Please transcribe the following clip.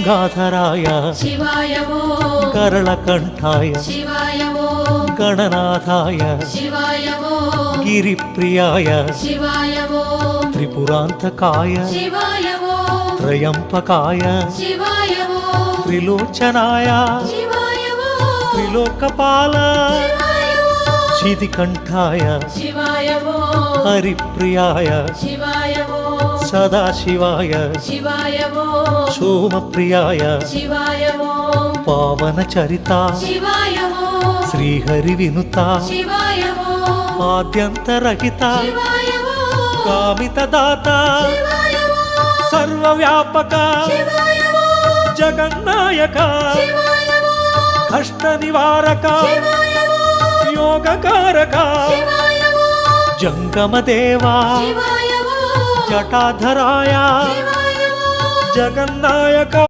गंगाधराय शिवाय ओम करलकंठाय शिवाय ओम गणनाथाय शिवाय ओम गिरिप्रियाय शिवाय ओम त्रिपुरांतकाय शिवाय ओम त्रयंपकाय शिवाय ओम त्रिलोचनाय शिवाय ओम त्रिलोकपाल शिवाय ओम शितिकंठाय शिवाय ओम हरिप्रियाय शिवाय ओम सदाशिवाय शिवाय ओम सोमप्रियाय शिवाय ओम पावनचरिता शिवाय ओम श्रीहरिविनुता शिवाय ओम आद्यन्तरहिता शिवाय ओम कामितदाता शिवाय ओम सर्वव्यापक शिवाय ओम जगन्नायक शिवाय ओम कष्टनिवारक शिवाय ओम योगकारक शिवाय ओम जंगमदेवा शिवाय ओम जटाधराय शिवाय ओम जगन्नायक